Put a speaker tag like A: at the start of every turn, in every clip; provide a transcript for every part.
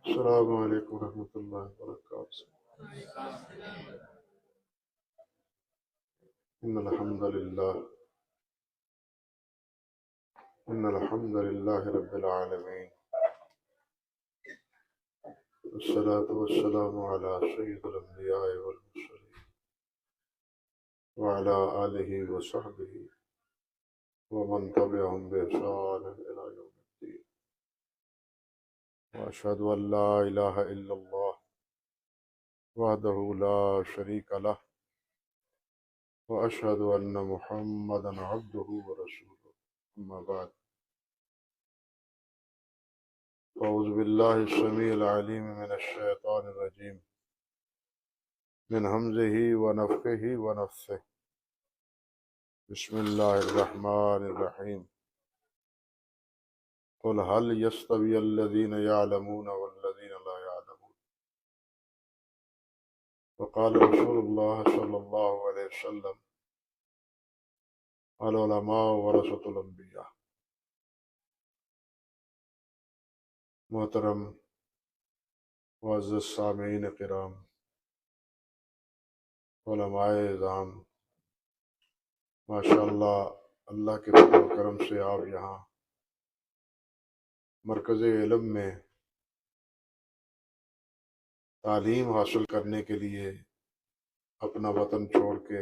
A: السلام علیکم ورحمۃ اللہ وبرکاتہ۔ ان الحمد للہ رب العالمین، والصلاة والسلام علی سید الانبیاء والمرسلین وعلی آلہ وصحبہ ومن تبعهم بإحسان إلی یوم الدین، واشهد ان لا الہ الا اللہ وحدہ لا شریک لہ، واشهد ان محمدا عبدہ ورسولہ، اما بعد، اعوذ باللہ السمیع العلیم من الشیطان الرجیم، من حمزہ ونفخہ ونفثہ، بسم اللہ الرحمن الرحیم، قل هل يستوي الذين يعلمون والذين لا يعلمون، وقال رسول اللہ صلی اللہ علیہ وسلم العلماء ورثۃ الانبیاء۔ محترم معزز سامعین کرام، علماء اعظام، ماشاءاللہ اللہ کے فضل و کرم سے آپ یہاں مرکز علم میں تعلیم حاصل کرنے کے لیے اپنا وطن چھوڑ کے،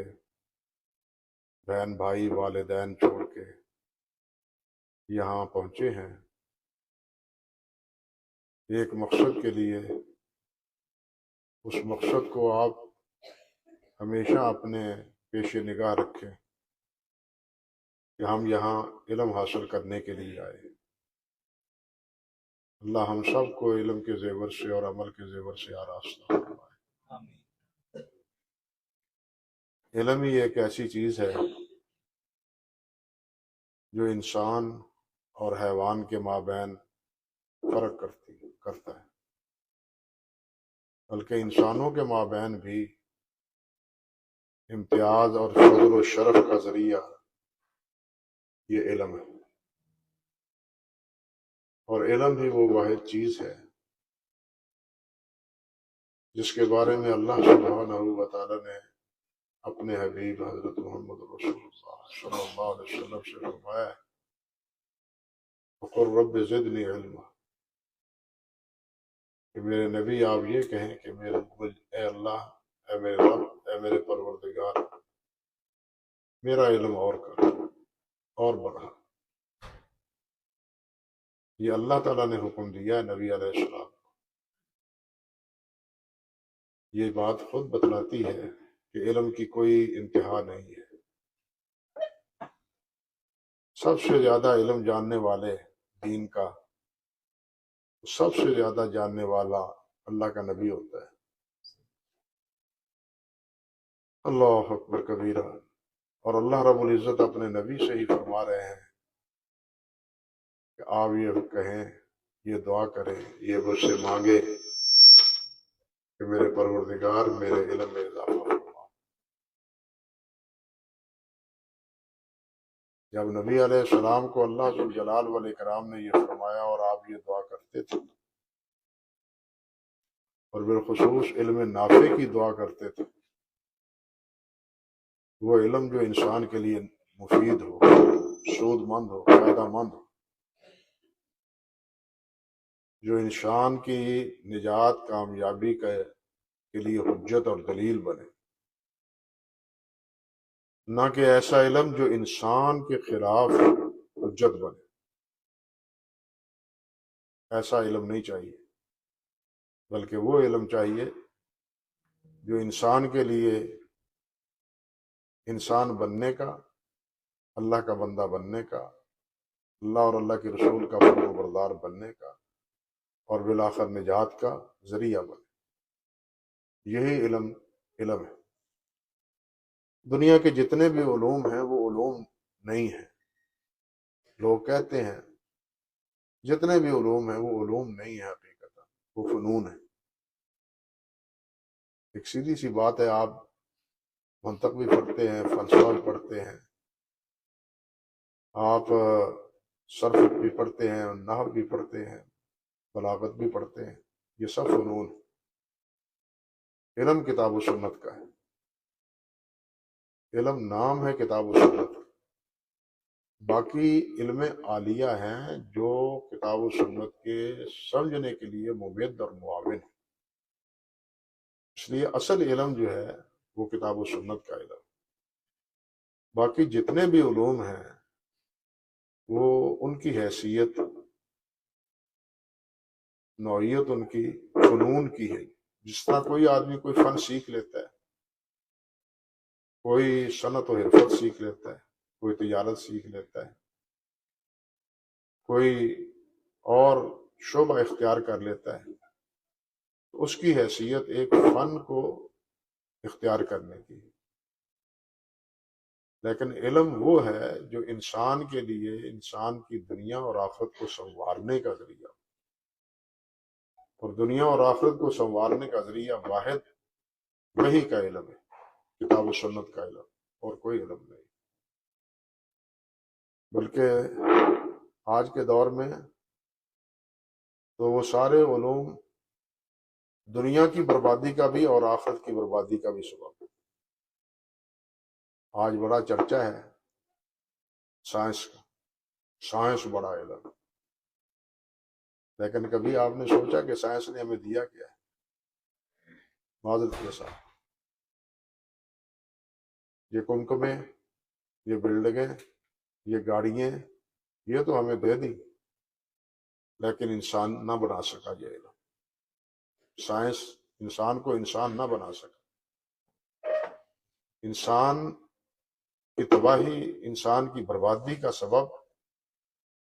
A: بہن بھائی والدین چھوڑ کے یہاں پہنچے ہیں ایک مقصد کے لیے۔ اس مقصد کو آپ ہمیشہ اپنے پیش نگاہ رکھیں کہ ہم یہاں علم حاصل کرنے کے لیے آئے ہیں۔ اللہ ہم سب کو علم کے زیور سے اور عمل کے زیور سے آراستہ فرمائے۔ علم ہی ایک ایسی چیز ہے جو انسان اور حیوان کے مابین فرق کرتا ہے، بلکہ انسانوں کے مابین بھی امتیاز اور فضل و شرف کا ذریعہ یہ علم ہے، اور علم ہی وہ واحد چیز ہے جس کے بارے میں اللہ سبحانہ و تعالی نے اپنے حبیب حضرت محمد رسول اللہ صلی اللہ علیہ وسلم سے فرمایا ہے، وقل رب زدنی علما، کہ میرے نبی آپ یہ کہیں کہ اے اللہ، اے میرے رب، اے میرے پروردگار، میرا علم اور کر، اور بڑھا۔ یہ اللہ تعالیٰ نے حکم دیا ہے نبی علیہ السلام کو۔ یہ بات خود بتلاتی ہے کہ علم کی کوئی انتہا نہیں ہے۔ سب سے زیادہ علم جاننے والے دین کا، سب سے زیادہ جاننے والا اللہ کا نبی ہوتا ہے۔ اللہ اکبر کبیرہ۔ اور اللہ رب العزت اپنے نبی سے ہی فرما رہے ہیں کہ آپ یہ کہیں، یہ دعا کریں، یہ مجھ سے مانگے کہ میرے پروردگار میرے علم میں اضافہ فرما۔ جب نبی علیہ السلام کو اللہ ذوالجلال والاکرام نے یہ فرمایا اور آپ یہ دعا کرتے تھے، اور بالخصوص علم نافع کی دعا کرتے تھے، وہ علم جو انسان کے لیے مفید ہو، سود مند ہو، فائدہ مند ہو، جو انسان کی نجات، کامیابی کے لیے حجت اور دلیل بنے، نہ کہ ایسا علم جو انسان کے خلاف حجت بنے۔ ایسا علم نہیں چاہیے، بلکہ وہ علم چاہیے جو انسان کے لیے انسان بننے کا، اللہ کا بندہ بننے کا، اللہ اور اللہ کے رسول کا فرمان بردار بننے کا، اور بالآخر نجات کا ذریعہ بنے۔ یہی علم ہے۔ دنیا کے جتنے بھی علوم ہیں وہ علوم نہیں ہیں۔ لوگ کہتے ہیں جتنے بھی علوم ہیں وہ علوم نہیں ہیں، حقیقت وہ فنون ہیں۔ ایک سیدھی سی بات ہے، آپ منطق بھی پڑھتے ہیں، فلسفہ بھی پڑھتے ہیں، آپ صرف بھی پڑھتے ہیں، نحو بھی پڑھتے ہیں، بلاغت بھی پڑھتے ہیں، یہ سب فنون ہے۔ علم کتاب و سنت کا ہے، علم نام ہے کتاب و سنت، باقی علم عالیہ ہیں جو کتاب و سنت کے سمجھنے کے لیے مبید اور معاون ہے۔ اس لیے اصل علم جو ہے وہ کتاب و سنت کا علم، باقی جتنے بھی علوم ہیں وہ ان کی حیثیت، نوعیت ان کی فنون کی ہے۔ جس طرح کوئی آدمی کوئی فن سیکھ لیتا ہے، کوئی صنعت و حرفت سیکھ لیتا ہے، کوئی تجارت سیکھ لیتا ہے، کوئی اور شعبہ اختیار کر لیتا ہے، تو اس کی حیثیت ایک فن کو اختیار کرنے کی ہے۔ لیکن علم وہ ہے جو انسان کے لیے انسان کی دنیا اور آخرت کو سنوارنے کا ذریعہ، اور دنیا اور آخرت کو سنوارنے کا ذریعہ واحد وحی کا علم ہے، کتاب و سنت کا علم، اور کوئی علم نہیں۔ بلکہ آج کے دور میں تو وہ سارے علوم دنیا کی بربادی کا بھی اور آخرت کی بربادی کا بھی سبب ہے۔ آج بڑا چرچا ہے سائنس کا، سائنس بڑا علم، لیکن کبھی آپ نے سوچا کہ سائنس نے ہمیں دیا کیا ہے؟ معذرت کے ساتھ، یہ کمکمیں، یہ بلڈنگیں، یہ گاڑیاں، یہ تو ہمیں دے دی، لیکن انسان نہ بنا سکا یہ علم۔ سائنس انسان کو انسان نہ بنا سکا۔ انسان کی تباہی، انسان کی بربادی کا سبب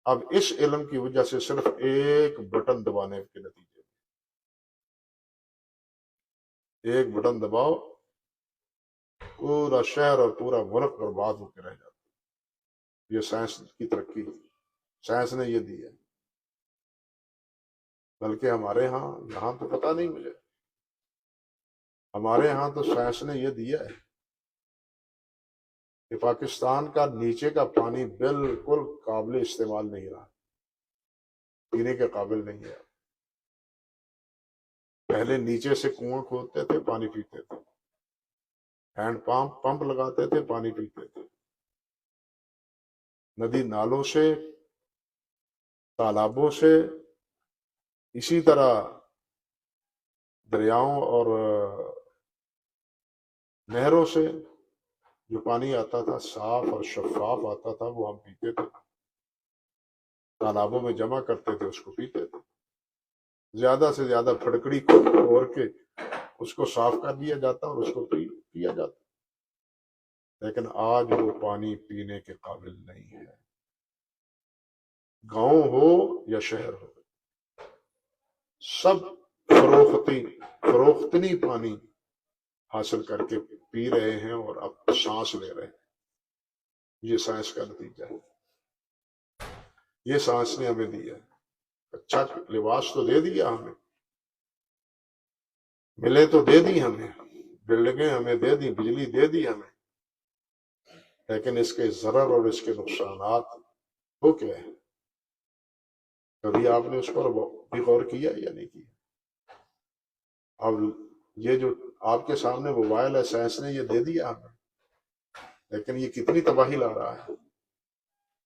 A: اب اس علم کی وجہ سے صرف ایک بٹن دبانے کے نتیجے میں، ایک بٹن دباؤ پورا شہر اور پورا ملک برباد ہو کے رہ جاتا ہے۔ یہ سائنس کی ترقی، سائنس نے یہ دی ہے۔ بلکہ ہمارے ہاں یہاں تو پتہ نہیں مجھے، ہمارے ہاں تو سائنس نے یہ دیا ہے کہ پاکستان کا نیچے کا پانی بالکل قابل استعمال نہیں رہا، پینے کے قابل نہیں ہے۔ پہلے نیچے سے کنواں کھودتے تھے، پانی پیتے تھے، ہینڈ پمپ لگاتے تھے، پانی پیتے تھے، ندی نالوں سے، تالابوں سے، اسی طرح دریاؤں اور نہروں سے جو پانی آتا تھا صاف اور شفاف آتا تھا وہ ہم پیتے تھے، تالابوں میں جمع کرتے تھے، اس کو پیتے تھے۔ زیادہ سے زیادہ پھڑکڑی کھور کے اس کو صاف کر دیا جاتا اور اس کو پیا جاتا، لیکن آج وہ پانی پینے کے قابل نہیں ہے۔ گاؤں ہو یا شہر ہو، سب فروختنی پانی حاصل کر کے پی رہے ہیں اور اب سانس لے رہے ہیں۔ یہ سائنس کا نتیجہ ہے، یہ سائنس نے ہمیں دیا ہے۔ اچھا لباس تو دے دیا ہمیں، ملیں تو دے دی ہمیں، بلڈنگیں ہمیں دے دی، بجلی دے دی ہمیں، لیکن اس کے ضرر اور اس کے نقصانات وہ کیا ہے؟ کبھی آپ نے اس پر بھی غور کیا یا نہیں کیا؟ اب یہ جو آپ کے سامنے موبائل ہے، سائنس نے یہ دے دیا ہمیں، لیکن یہ کتنی تباہی لا رہا ہے۔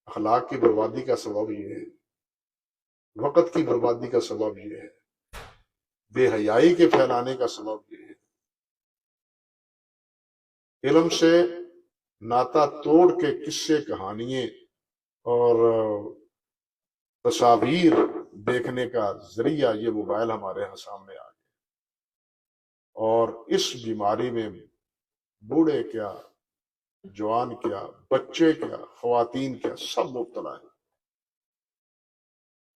A: اخلاق کی بربادی کا سبب یہ ہے، وقت کی بربادی کا سبب یہ ہے، بے حیائی کے پھیلانے کا سبب یہ ہے، علم سے ناتا توڑ کے قصے، کہانیاں اور تصاویر دیکھنے کا ذریعہ یہ موبائل ہمارے ہاں سامنے آ گیا، اور اس بیماری میں بوڑھے کیا، جوان کیا، بچے کیا، خواتین کیا، سب مبتلا ہیں۔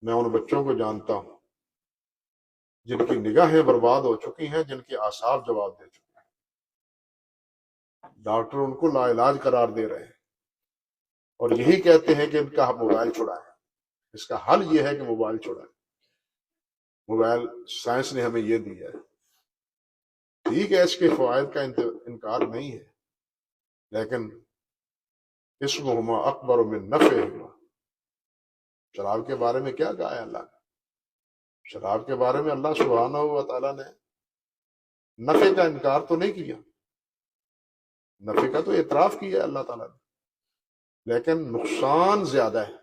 A: میں ان بچوں کو جانتا ہوں جن کی نگاہیں برباد ہو چکی ہیں، جن کے اعصاب جواب دے چکے ہیں، ڈاکٹر ان کو لا علاج قرار دے رہے ہیں اور یہی کہتے ہیں کہ ان کا موبائل چھڑائیں۔ اس کا حل یہ ہے کہ موبائل چھڑائیں۔ موبائل سائنس نے ہمیں یہ دیا ہے، ٹھیک ہے، اس کے فوائد کا انکار نہیں ہے، لیکن اسمہما اکبر من نفعہما، شراب کے بارے میں کیا کہا ہے اللہ نے؟ شراب کے بارے میں اللہ سبحانہ و تعالیٰ نے نفع کا انکار تو نہیں کیا، نفع کا تو اعتراف کیا ہے اللہ تعالیٰ نے، لیکن نقصان زیادہ ہے۔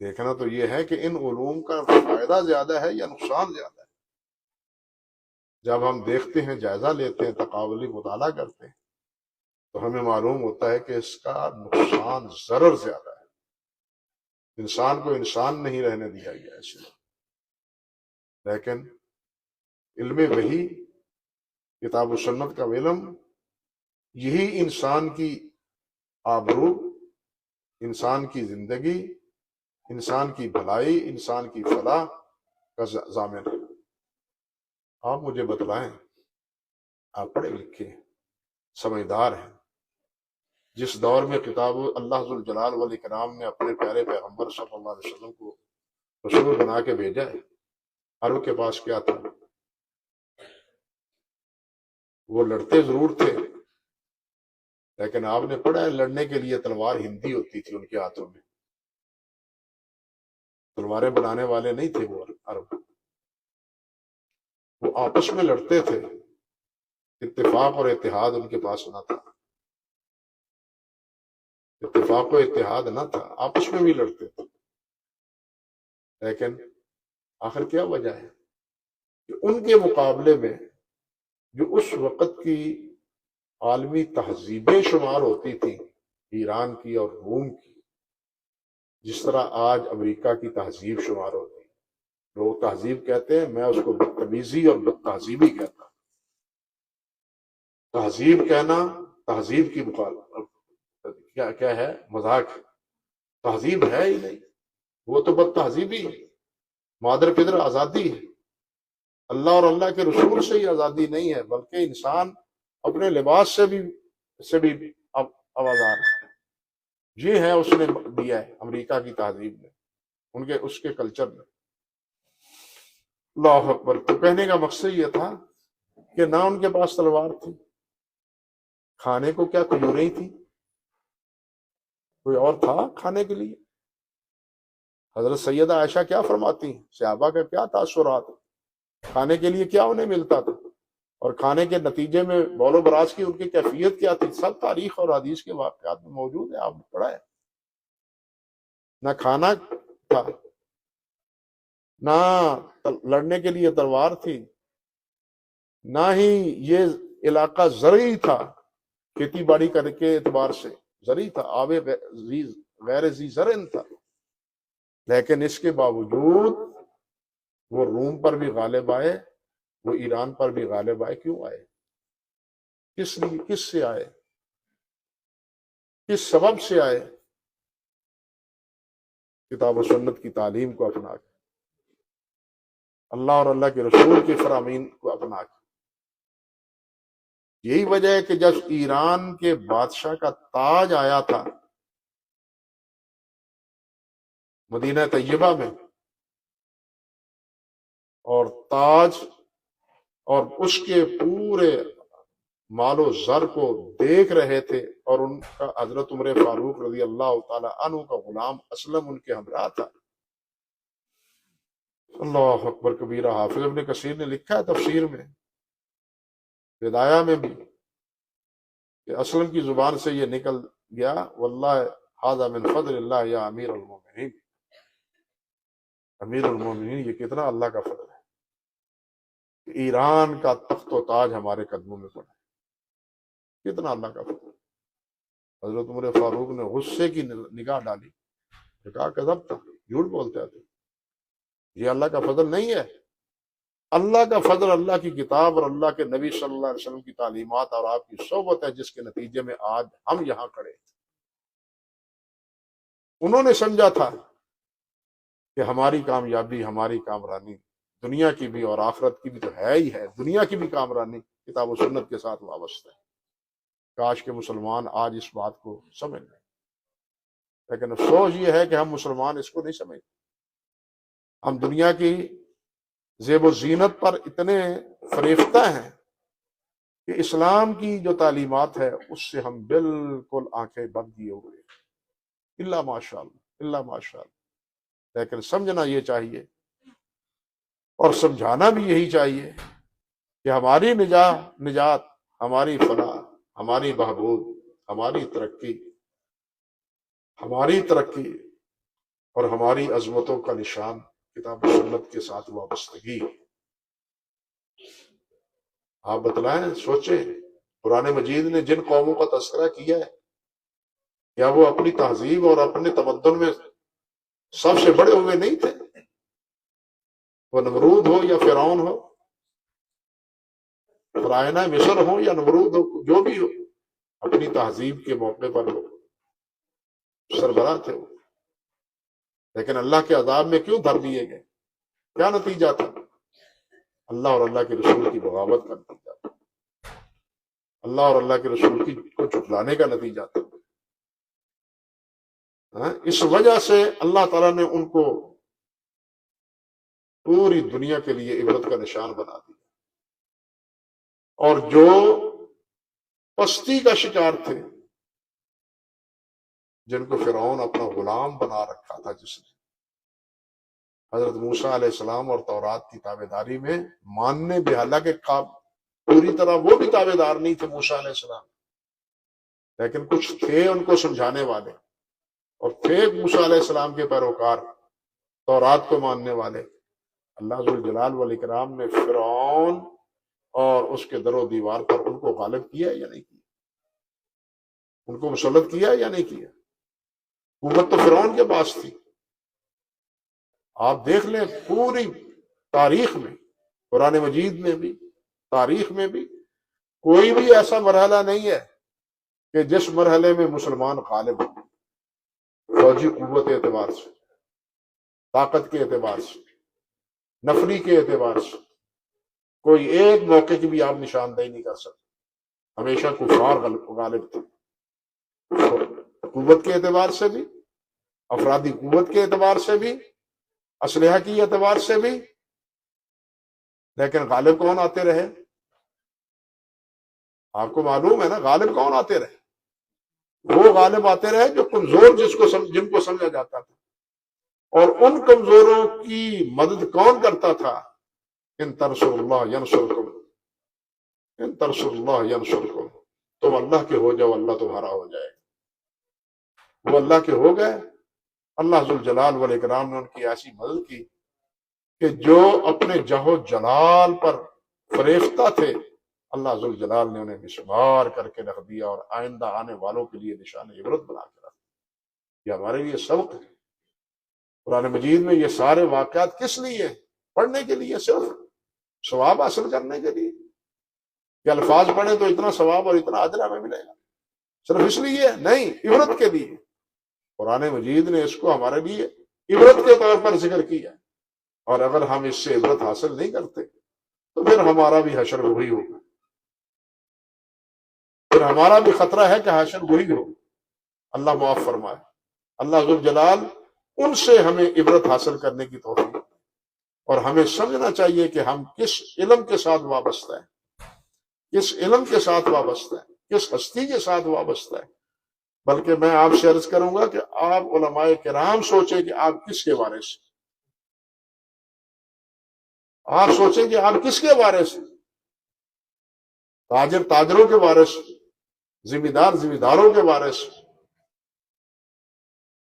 A: دیکھنا تو یہ ہے کہ ان علوم کا فائدہ زیادہ ہے یا نقصان زیادہ ہے۔ جب ہم دیکھتے ہیں، جائزہ لیتے ہیں، تقابلی مطالعہ کرتے ہیں، تو ہمیں معلوم ہوتا ہے کہ اس کا نقصان ضرر زیادہ ہے۔ انسان کو انسان نہیں رہنے دیا گیا اس میں، لیکن علم وحی، کتاب و سنت کا علم، یہی انسان کی آبرو، انسان کی زندگی، انسان کی بھلائی، انسان کی فلاح کا ضامن ہے۔ آپ مجھے بتلائیں، آپ پڑھے لکھے ہیں، سمجھدار ہیں، جس دور میں کتاب اللہ ذوالجلال والاکرام نے اپنے پیارے پیغمبر صلی اللہ علیہ وسلم کو رسول بنا کے بھیجا ہے، عرب کے پاس کیا تھا؟ وہ لڑتے ضرور تھے، لیکن آپ نے پڑھا ہے لڑنے کے لیے تلوار ہندی ہوتی تھی ان کے ہاتھوں میں، تلواریں بنانے والے نہیں تھے وہ عرب، وہ آپس میں لڑتے تھے، اتفاق اور اتحاد ان کے پاس نہ تھا، اتفاق و اتحاد نہ تھا، آپس میں بھی لڑتے تھے۔ لیکن آخر کیا وجہ ہے کہ ان کے مقابلے میں جو اس وقت کی عالمی تہذیبیں شمار ہوتی تھیں، ایران کی اور روم کی، جس طرح آج امریکہ کی تہذیب شمار ہوتی ہے، لوگ تہذیب کہتے ہیں، میں اس کو بدتمیزی اور بد تہذیبی کہتا ہوں۔ تہذیب کہنا تہذیب کی کیا ہے، مذاق ہے، تہذیب ہے ہی نہیں، وہ تو بد تہذیبی ہے، مادر پدر آزادی ہے۔ اللہ اور اللہ کے رسول سے ہی آزادی نہیں ہے، بلکہ انسان اپنے لباس سے بھی آزاد ہے۔ یہ ہے اس نے دیا ہے امریکہ کی تہذیب نے، اس کے کلچر میں۔ اللہ اکبر۔ تو کہنے کا مقصد یہ تھا کہ نہ ان کے پاس تلوار تھی، کھانے کو کیا کھجوریں تھی، کوئی اور تھا کھانے کے لیے؟ حضرت سیدہ عائشہ کیا فرماتی ہیں، صحابہ کا کیا تاثرات، کھانے کے لیے کیا انہیں ملتا تھا، اور کھانے کے نتیجے میں بول و براز کی ان کی کیفیت کیا تھی، سب تاریخ اور حدیث کے واقعات میں موجود ہے، آپ نے پڑھا ہے۔ نہ کھانا تھا، نہ لڑنے کے لیے تلوار تھی، نہ ہی یہ علاقہ زرعی تھا، کھیتی باڑی کر کے اعتبار سے زرعی تھا، آب غیر ذی زرعن تھا، لیکن اس کے باوجود وہ روم پر بھی غالب آئے، وہ ایران پر بھی غالب آئے۔ کیوں آئے؟ کس لیے، کس سے آئے، کس سبب سے آئے؟ کتاب و سنت کی تعلیم کو اپنا کے، اللہ اور اللہ کے رسول کے فرامین کو اپنا کے۔ یہی وجہ ہے کہ جب ایران کے بادشاہ کا تاج آیا تھا مدینہ طیبہ میں، اور تاج اور اس کے پورے مال و زر کو دیکھ رہے تھے، اور ان کا حضرت عمر فاروق رضی اللہ تعالی عنہ کا غلام اسلم ان کے ہمراہ تھا۔ اللہ اکبر کبیرہ۔ حافظ ابن کثیر نے لکھا ہے تفسیر میں، ہدایہ میں بھی، کہ اسلم کی زبان سے یہ نکل گیا، واللہ ھذا من فضل اللہ یا امیر المومنین، امیر المومنین، یہ کتنا اللہ کا فضل ہے کہ ایران کا تخت و تاج ہمارے قدموں میں پڑا ہے، کتنا اللہ کا فضل۔ حضرت عمر فاروق نے غصے کی نگاہ ڈالی، کہا کذب تھا، جھوٹ بولتے تھے، یہ اللہ کا فضل نہیں ہے۔ اللہ کا فضل اللہ کی کتاب اور اللہ کے نبی صلی اللہ علیہ وسلم کی تعلیمات اور آپ کی صحبت ہے، جس کے نتیجے میں آج ہم یہاں کھڑے ہیں۔ انہوں نے سمجھا تھا کہ ہماری کامیابی، ہماری کامرانی دنیا کی بھی اور آخرت کی بھی تو ہے ہی ہے، دنیا کی بھی کامرانی کتاب و سنت کے ساتھ وابستہ ہے۔ کاش کہ مسلمان آج اس بات کو سمجھ لیں، لیکن افسوس یہ ہے کہ ہم مسلمان اس کو نہیں سمجھتے۔ ہم دنیا کی زیب و زینت پر اتنے فریفتہ ہیں کہ اسلام کی جو تعلیمات ہے اس سے ہم بالکل آنکھیں بند کیے ہوئے ہیں، اللہ ماشاء اللہ، اللہ ماشاء اللہ۔ لیکن سمجھنا یہ چاہیے اور سمجھانا بھی یہی چاہیے کہ ہماری نجات، ہماری فلاح، ہماری بہبود، ہماری ترقی اور ہماری عظمتوں کا نشان کتاب و سنت کے ساتھ وابستگی۔ آپ بتلائیں، سوچیں، قرآن مجید نے جن قوموں کا تذکرہ کیا ہے، کیا وہ اپنی تہذیب اور اپنے تمدن میں سب سے بڑے ہوئے نہیں تھے؟ وہ نمرود ہو یا فرعون ہو، فرعونہ مصر ہو یا نمرود ہو، جو بھی ہو، اپنی تہذیب کے موقع پر وہ سربراہ تھے وہ، لیکن اللہ کے عذاب میں کیوں دھر دیے گئے؟ کیا نتیجہ تھا؟ اللہ اور اللہ کے رسول کی بغاوت کا نتیجہ تھا، اللہ اور اللہ کے رسول کی کو جھٹلانے کا نتیجہ تھا۔ اس وجہ سے اللہ تعالیٰ نے ان کو پوری دنیا کے لیے عبرت کا نشان بنا دیا، اور جو پستی کا شکار تھے، جن کو فرعون اپنا غلام بنا رکھا تھا، جس نے حضرت موسیٰ علیہ السلام اور تورات کی تابعداری میں ماننے بھی، حالانکہ پوری طرح وہ بھی تابعدار نہیں تھے موسیٰ علیہ السلام، لیکن کچھ تھے ان کو سمجھانے والے، اور تھے موسیٰ علیہ السلام کے پیروکار، تورات کو ماننے والے۔ اللہ ذوالجلال والاکرام نے فرعون اور اس کے در و دیوار پر ان کو غالب کیا یا نہیں کیا؟ ان کو مسلط کیا یا نہیں کیا؟ حکومت تو فرعون کے پاس تھی۔ آپ دیکھ لیں پوری تاریخ میں، قرآن مجید میں بھی، تاریخ میں بھی، کوئی بھی ایسا مرحلہ نہیں ہے کہ جس مرحلے میں مسلمان غالب ہو، فوجی قوت کے اعتبار سے، طاقت کے اعتبار سے، نفری کے اعتبار سے، کوئی ایک موقع کی بھی آپ نشاندہی نہیں کر سکتے۔ ہمیشہ کفار غالب تھے، قوت کے اعتبار سے بھی، افرادی قوت کے اعتبار سے بھی، اسلحہ کی اعتبار سے بھی، لیکن غالب کون آتے رہے؟ آپ کو معلوم ہے نا، غالب کون آتے رہے؟ وہ غالب آتے رہے جو کمزور، جن کو سمجھا جاتا تھا، اور ان کمزوروں کی مدد کون کرتا تھا؟ ان تنصروا اللہ ینصرکم، ان تنصروا اللہ ینصرکم، تم اللہ کے ہو جاؤ، اللہ تمہارا ہو جائے گا۔ وہ اللہ کے ہو گئے، اللہ ذوالجلال والاکرام نے ان کی ایسی مدد کی کہ جو اپنے جہو جلال پر فریفتہ تھے، اللہ ذوالجلال نے انہیں مسمار کر کے رکھ دیا، اور آئندہ آنے والوں کے لیے نشان عبرت بنا کے رکھ دیا۔ یہ ہمارے لیے سبق ہے۔ قرآن مجید میں یہ سارے واقعات کس لیے؟ پڑھنے کے لیے، صرف ثواب حاصل کرنے کے لیے کہ الفاظ پڑھیں تو اتنا ثواب اور اتنا اجر ہمیں ملے گا، صرف اس لیے نہیں، عبرت کے لیے۔ قرآن مجید نے اس کو ہمارے لیے عبرت کے طور پر ذکر کیا، اور اگر ہم اس سے عبرت حاصل نہیں کرتے تو پھر ہمارا بھی حشر وہی ہوگا، پھر ہمارا بھی خطرہ ہے کہ حشر وہی ہو۔ اللہ معاف فرمائے۔ اللہ ذوالجلال ان سے ہمیں عبرت حاصل کرنے کی توفیق، اور ہمیں سمجھنا چاہیے کہ ہم کس علم کے ساتھ وابستہ ہیں، کس علم کے ساتھ وابستہ ہیں، کس ہستی کے ساتھ وابستہ ہیں۔ بلکہ میں آپ سے عرض کروں گا کہ آپ علماء کرام سوچیں کہ آپ کس کے وارث ہیں، آپ سوچیں کہ آپ کس کے وارث ہیں۔ تاجر تاجروں کے وارث، ذمہ دار ذمہ داروں کے وارث،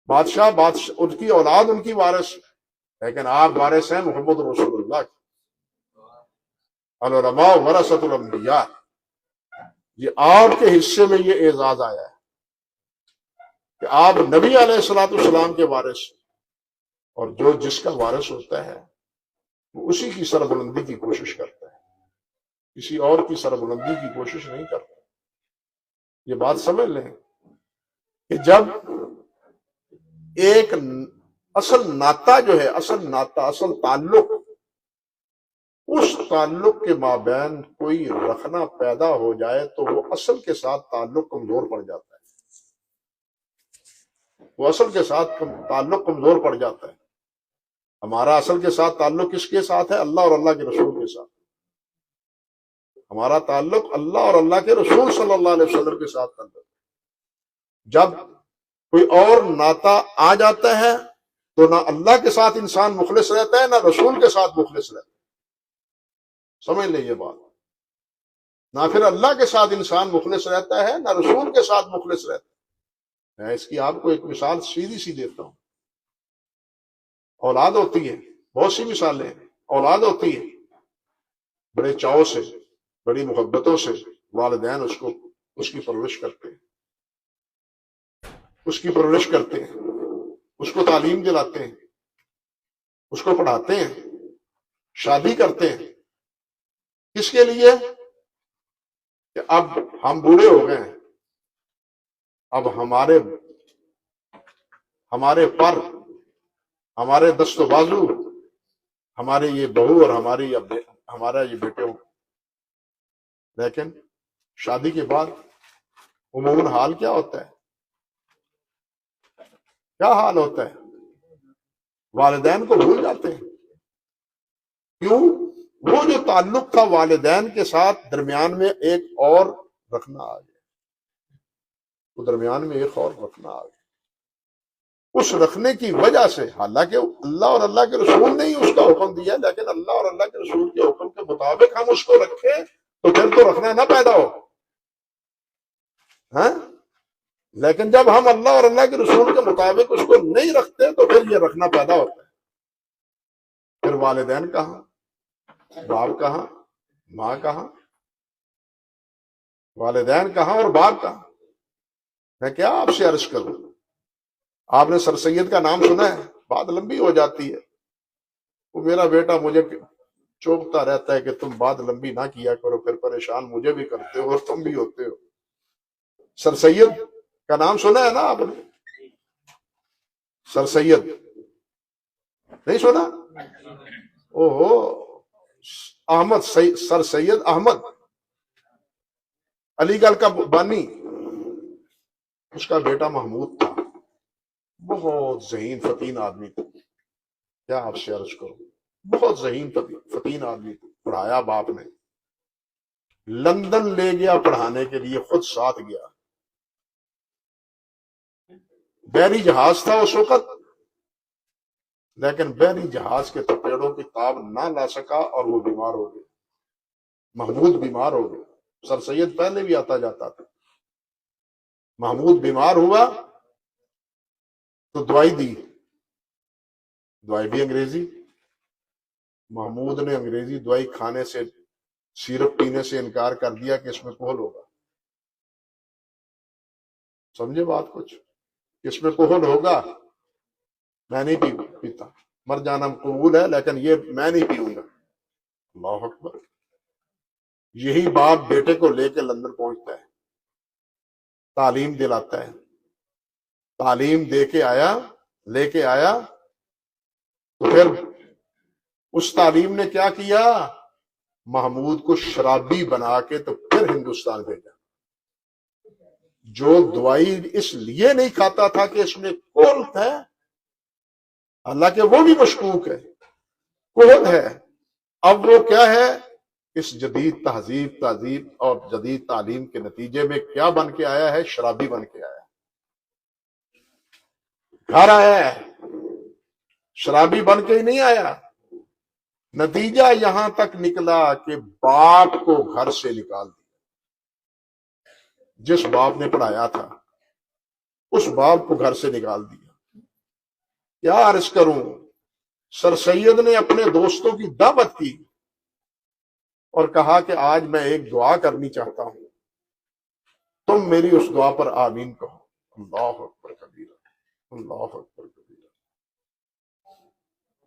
A: بادشاہ ان کی اولاد ان کی وارث، لیکن آپ وارث ہیں محمد رسول اللہ کی۔ العلماء ورثۃ الانبیاء، یہ آپ کے حصے میں یہ اعزاز آیا ہے کہ آپ نبی علیہ الصلوۃ والسلام کے وارث، اور جو جس کا وارث ہوتا ہے وہ اسی کی سربلندی کی کوشش کرتا ہے، کسی اور کی سربلندی کی کوشش نہیں کرتا۔ یہ بات سمجھ لیں کہ جب ایک اصل ناطہ جو ہے، اصل ناطہ، اصل تعلق، اس تعلق کے مابین کوئی رکھنا پیدا ہو جائے تو وہ اصل کے ساتھ تعلق کمزور پڑ جاتا ہے، وہ اصل کے ساتھ تعلق کمزور پڑ جاتا ہے۔ ہمارا اصل کے ساتھ تعلق کس کے ساتھ ہے؟ اللہ اور اللہ کے رسول کے ساتھ۔ ہمارا تعلق اللہ اور اللہ کے رسول صلی اللہ علیہ وسلم کے ساتھ تعلق ہے۔ جب کوئی اور ناطہ آ جاتا ہے تو نہ اللہ کے ساتھ انسان مخلص رہتا ہے، نہ رسول کے ساتھ مخلص رہتا ہے۔ سمجھ لیں یہ بات. نہ پھر اللہ کے ساتھ انسان مخلص رہتا ہے، نہ رسول کے ساتھ مخلص رہتا ہے. میں اس کی آپ کو ایک مثال سیدھی سی دیتا ہوں. اولاد ہوتی ہے، بہت سی مثالیں ہیں. اولاد ہوتی ہے، بڑے چاؤ سے، بڑی محبتوں سے والدین اس کی پرورش کرتے ہیں، اس کی پرورش کرتے ہیں، اس کو تعلیم دلاتے ہیں، اس کو پڑھاتے ہیں، شادی کرتے ہیں. کس کے لیے؟ کہ اب ہم بوڑھے ہو گئے ہیں، اب ہمارے پر، ہمارے دست و بازو، ہمارے یہ بہو اور ہمارا یہ بیٹے ہوں. لیکن شادی کے بعد عموماً حال کیا ہوتا ہے؟ کیا حال ہوتا ہے؟ والدین کو بھول جاتے ہیں. کیوں؟ وہ جو تعلق تھا والدین کے ساتھ، درمیان میں ایک اور رکھنا آ گیا. وہ درمیان میں ایک اور رکھنا آ گیا. اس رکھنے کی وجہ سے، حالانکہ اللہ اور اللہ کے رسول نے ہی اس کا حکم دیا، لیکن اللہ اور اللہ کے رسول کے حکم کے مطابق ہم اس کو رکھیں تو پھر تو رکھنا نہ پیدا ہو. ہاں، لیکن جب ہم اللہ اور اللہ کے رسول کے مطابق اس کو نہیں رکھتے تو پھر یہ رکھنا پیدا ہوتا ہے. پھر والدین کہاں، باپ کہاں، ماں کہاں، والدین کہاں اور باپ کہاں. میں کیا آپ سے عرض کروں؟ آپ نے سر سید کا نام سنا ہے؟ بات لمبی ہو جاتی ہے. وہ میرا بیٹا مجھے چوکتا رہتا ہے کہ تم بات لمبی نہ کیا کرو، پھر پریشان مجھے بھی کرتے ہو اور تم بھی ہوتے ہو. سر سید کا نام سنا ہے نا آپ نے؟ سر سید نہیں سنا؟ اوہو، احمد سر سید احمد علی گڑھ کا بانی. اس کا بیٹا محمود تھا، بہت ذہین فتین آدمی تھا. کیا آپ سے عرض کروں، بہت ذہین فتین آدمی تھا. پڑھایا باپ نے، لندن لے گیا پڑھانے کے لیے، خود ساتھ گیا. بحری جہاز تھا اس وقت، لیکن بحری جہاز کے تپیڑوں کی تاب نہ لا سکا اور وہ بیمار ہو گیا. محمود بیمار ہو گیا. سر سید پہلے بھی آتا جاتا تھا. محمود بیمار ہوا تو دوائی دی، دوائی بھی انگریزی. محمود نے انگریزی دوائی کھانے سے، سیرپ پینے سے انکار کر دیا کہ اس میں کوہل ہوگا. سمجھے بات کچھ؟ اس میں کوہل ہوگا، میں نہیں پیتا، مر جانا قبول ہے لیکن یہ میں نہیں پیوں گا. اللہ اکبر. یہی باپ بیٹے کو لے کے لندن پہنچتا ہے، تعلیم دلاتا ہے. تعلیم لے کے آیا تو پھر اس تعلیم نے کیا کیا؟ محمود کو شرابی بنا کے تو پھر ہندوستان بھیجا. جو دوائی اس لیے نہیں کھاتا تھا کہ اس میں کوہل ہے، حالانکہ وہ بھی مشکوک ہے، کوہل ہے. اب وہ کیا ہے؟ اس جدید تہذیب اور جدید تعلیم کے نتیجے میں کیا بن کے آیا ہے؟ شرابی بن کے آیا. گھر آیا ہے، شرابی بن کے ہی نہیں آیا. نتیجہ یہاں تک نکلا کہ باپ کو گھر سے نکال دیا. جس باپ نے پڑھایا تھا اس باپ کو گھر سے نکال دیا. کیا عرض کروں، سر سید نے اپنے دوستوں کی دعوت کی اور کہا کہ آج میں ایک دعا کرنی چاہتا ہوں، تم میری اس دعا پر آمین کہو. اللہ اکبر کبیرہ، اللہ اکبر کبیرہ.